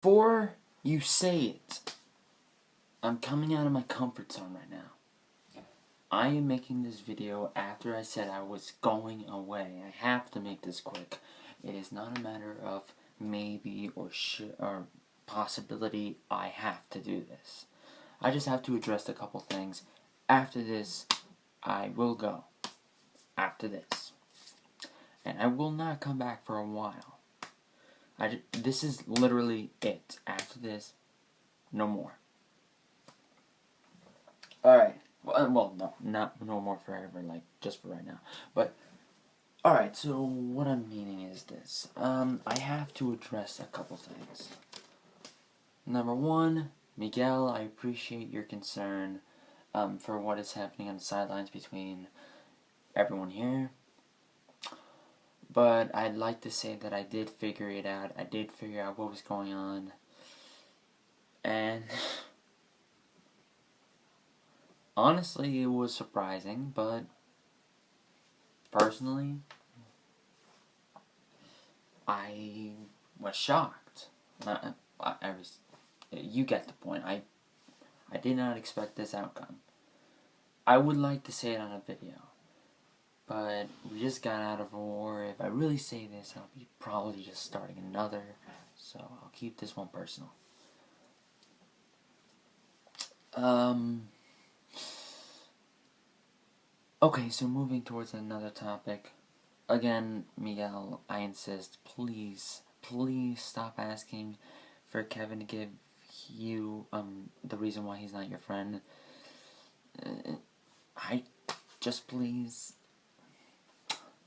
Before you say it, I'm coming out of my comfort zone right now. I am making this video after I said I was going away. I have to make this quick. It is not a matter of maybe or possibility. I have to do this. I just have to address a couple things. After this, I will go. After this. And I will not come back for a while. This is literally it. After this, no more. Alright. Well, no, not no more forever, like, just for right now. But, alright, so what I'm meaning is this. I have to address a couple things. Number one, Miguel, I appreciate your concern, for what is happening on the sidelines between everyone here. But I'd like to say that I did figure it out. I did figure out what was going on. And honestly, it was surprising, but personally, I was shocked. You get the point. I did not expect this outcome. I would like to say it on a video, but we just got out of a war. If I really say this, I'll be probably just starting another, so I'll keep this one personal. Okay, so moving towards another topic. Again, Miguel, I insist, please stop asking for Kevin to give you, the reason why he's not your friend. I just please.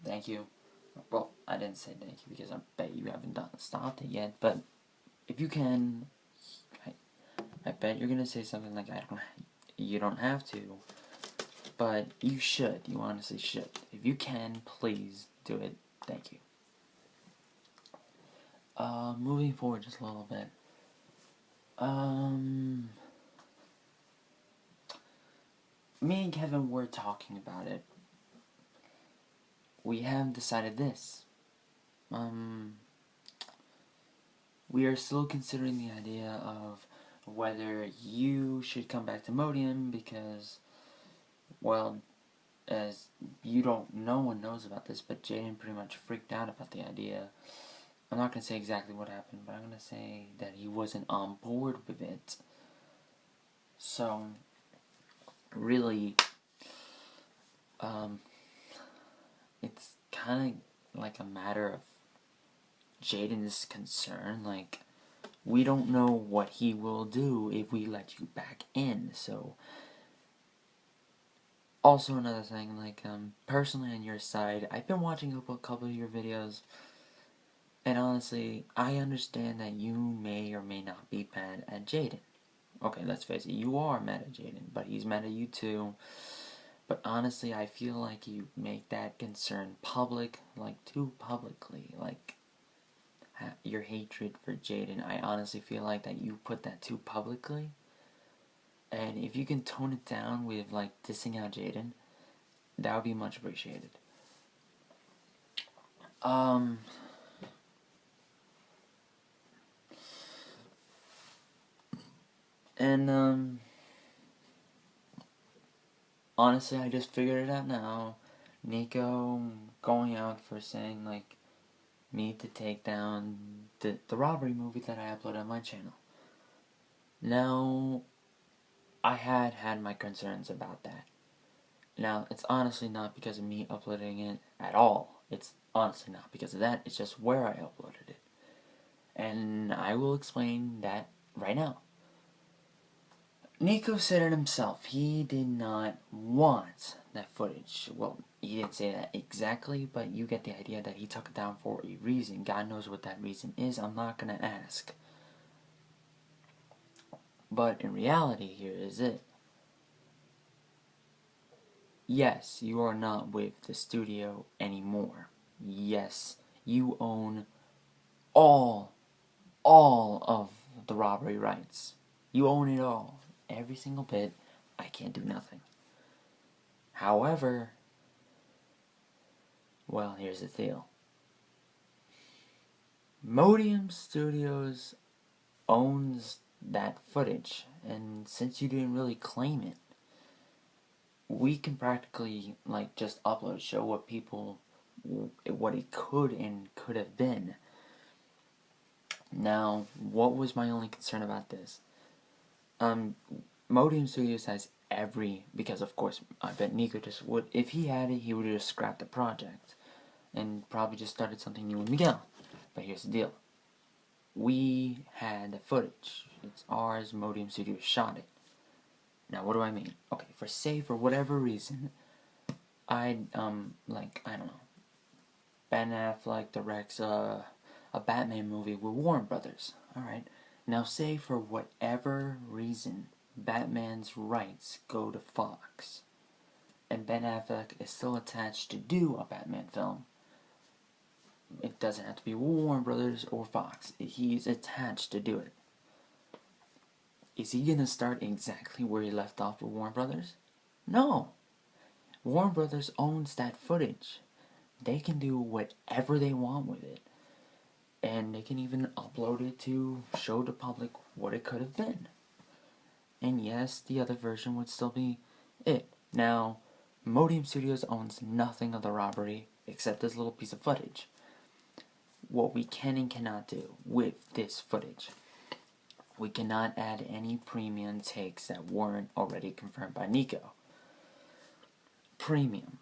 Thank you. Well, I didn't say thank you because I bet you haven't stopped it yet, but if you can, I bet you're gonna say something like, you don't have to, but you should. You honestly should. If you can, please do it. Thank you. Moving forward just a little bit. Me and Kevin were talking about it. We have decided this. We are still considering the idea of whether you should come back to Modium because, well, as no one knows about this, but Jaden pretty much freaked out about the idea. I'm not going to say exactly what happened, but I'm going to say that he wasn't on board with it. So, really, it's kind of like a matter of Jaden's concern. Like, we don't know what he will do if we let you back in, so. Also, another thing, like, personally on your side, I've been watching a couple of your videos, and honestly, I understand that you may or may not be mad at Jaden. Okay, let's face it, you are mad at Jaden, but he's mad at you too. But honestly, I feel like you make that concern public, like, too publicly, like, your hatred for Jaden. I honestly feel like that you put that too publicly. And if you can tone it down with, like, dissing out Jaden, that would be much appreciated. And, honestly, I just figured it out now. Nico going out for saying, like, me to take down the robbery movie that I uploaded on my channel. Now, I had my concerns about that. Now, it's honestly not because of me uploading it at all. It's honestly not because of that. It's just where I uploaded it. And I will explain that right now. Nico said it himself. He did not want that footage. Well, he didn't say that exactly, but you get the idea that he took it down for a reason. God knows what that reason is. I'm not going to ask. But in reality, here is it. Yes, you are not with the studio anymore. Yes, you own all of the robbery rights. You own it all. Every single bit. I can't do nothing. However, well, here's the deal. Modium Studios owns that footage, and since you didn't really claim it, we can practically like just upload, show what people, what it could and could have been. Now, what was my only concern about this? Modium Studios has because of course I bet Nico just would, if he had it, he would have just scrapped the project and probably just started something new with Miguel. But here's the deal. We had the footage. It's ours, Modium Studios shot it. Now what do I mean? Okay, for whatever reason, I don't know, Ben Affleck directs a Batman movie with Warner Brothers. Alright. Now say for whatever reason Batman's rights go to Fox, and Ben Affleck is still attached to do a Batman film. It doesn't have to be Warner Brothers or Fox. He's attached to do it. Is he gonna start exactly where he left off with Warner Brothers? No. Warner Brothers owns that footage. They can do whatever they want with it. And they can even upload it to show the public what it could have been. And yes, the other version would still be it. Now, Modium Studios owns nothing of the robbery except this little piece of footage. What we can and cannot do with this footage, we cannot add any premium takes that weren't already confirmed by Nico. Premium,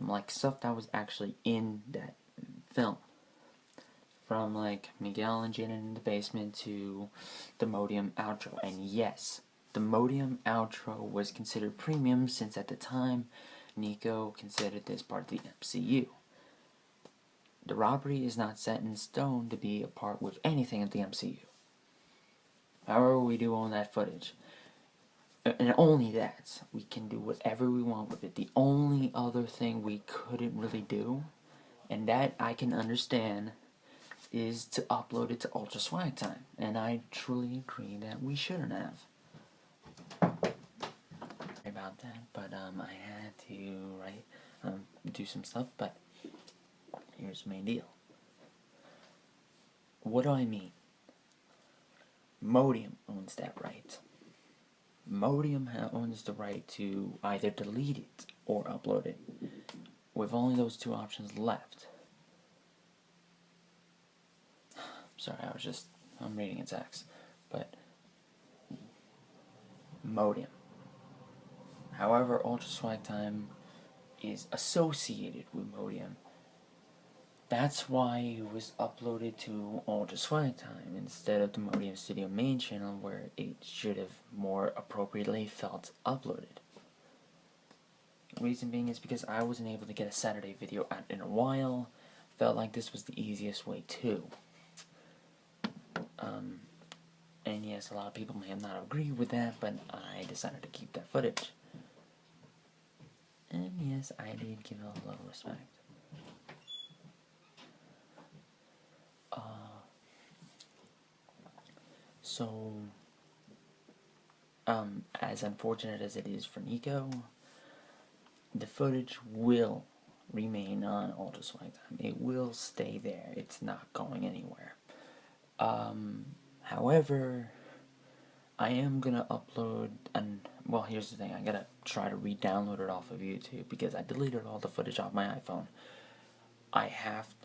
like stuff that was actually in that film. From like Miguel and Jaden in the basement to the Modium outro. And yes, the Modium outro was considered premium since at the time Nico considered this part of the MCU. The robbery is not set in stone to be a part with anything of the MCU. However, we do own that footage. And only that. We can do whatever we want with it. The only other thing we couldn't really do, and that I can understand, is to upload it to Ultra Swag Time. And I truly agree that we shouldn't have. Sorry about that, but I had to do some stuff, but here's the main deal. What do I mean? Modium owns that right. Modium owns the right to either delete it or upload it, with only those two options left. Sorry, I'm reading a text, but Modium. However, Ultra Swag Time is associated with Modium. That's why it was uploaded to Ultra Swag Time instead of the Modium Studio main channel where it should have more appropriately felt uploaded. The reason being is because I wasn't able to get a Saturday video out in a while. Felt like this was the easiest way too. And yes, a lot of people may have not agreed with that, but I decided to keep that footage. And yes, I did give it a little respect. So, as unfortunate as it is for Nico, the footage will remain on Ultra Swag Time. It will stay there. It's not going anywhere. However, I am gonna upload, well, here's the thing, I gotta try to re-download it off of YouTube because I deleted all the footage off my iPhone.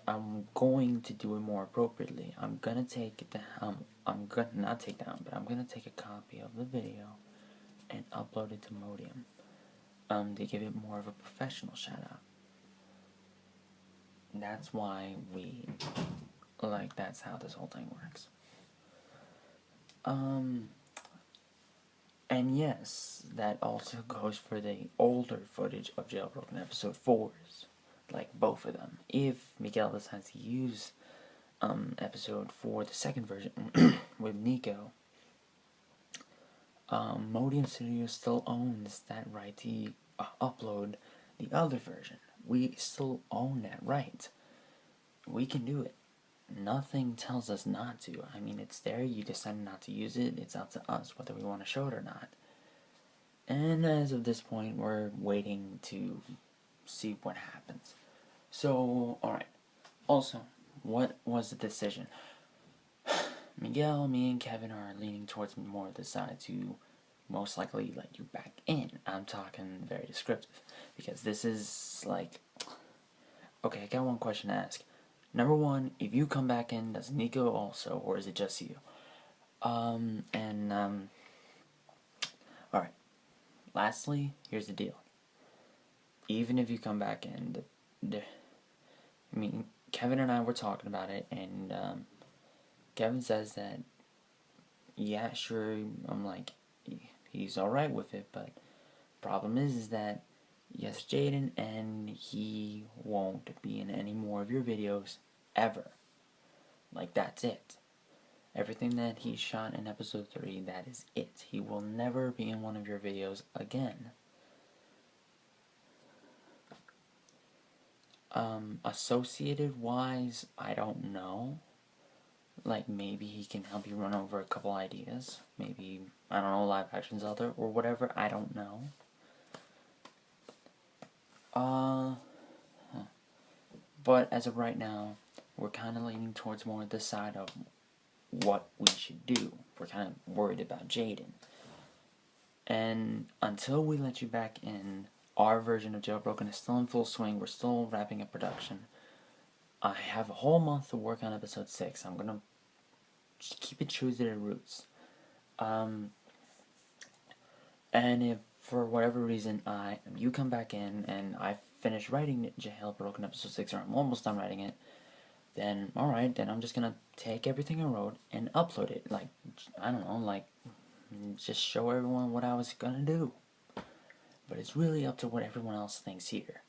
I'm going to do it more appropriately. I'm gonna take it down, I'm gonna take a copy of the video and upload it to Modium, to give it more of a professional shout out. That's why that's how this whole thing works. And yes, that also goes for the older footage of Jailbroken Episode 4s. Like, both of them. If Miguel decides to use Episode 4, the second version, with Nico, Modium Studios still owns that right to upload the other version. We still own that right. We can do it. Nothing tells us not to. I mean, it's there, you decide not to use it, it's up to us whether we want to show it or not. And as of this point, we're waiting to see what happens. So, alright. Also, what was the decision? Miguel, me, and Kevin are leaning towards more of the side to most likely let you back in. I'm talking very descriptive, because this is like... Okay, I got one question to ask. Number one, if you come back in, does Nico also, or is it just you? Alright. Lastly, here's the deal. Even if you come back in, Kevin and I were talking about it, and Kevin says that, yeah, sure, I'm like, he's alright with it, but problem is that, yes, Jaden, and he won't be in any more of your videos, ever. Like, that's it. Everything that he shot in episode 3, that is it. He will never be in one of your videos again. Associated wise, I don't know. Like, maybe he can help you run over a couple ideas. Maybe, I don't know, live action Zelda or whatever. I don't know. But as of right now, we're kind of leaning towards more the side of what we should do. We're kind of worried about Jaden. And until we let you back in, our version of Jailbroken is still in full swing. We're still wrapping up production. I have a whole month to work on episode 6. I'm gonna just keep it true to the roots. And if for whatever reason you come back in and I finish writing Jailbroken episode 6, or I'm almost done writing it, then alright, then I'm just gonna take everything I wrote and upload it. Like, I don't know, like, just show everyone what I was gonna do. But it's really up to what everyone else thinks here.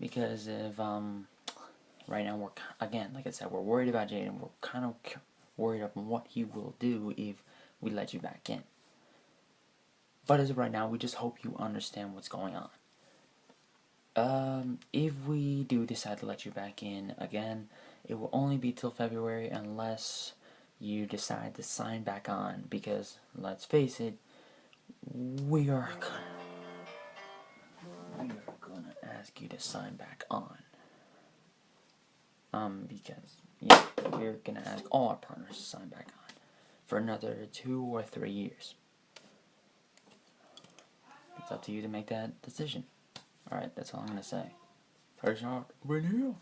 Because if, right now we're, again, like I said, we're worried about Jaden. We're kind of worried about what he will do if we let you back in. But as of right now, we just hope you understand what's going on. If we do decide to let you back in again, it will only be till February unless you decide to sign back on. Because, let's face it, we are gonna ask you to sign back on. Because, yeah, we're gonna ask all our partners to sign back on for another 2 or 3 years. It's up to you to make that decision. Alright, that's all I'm gonna say. Peace out, over here.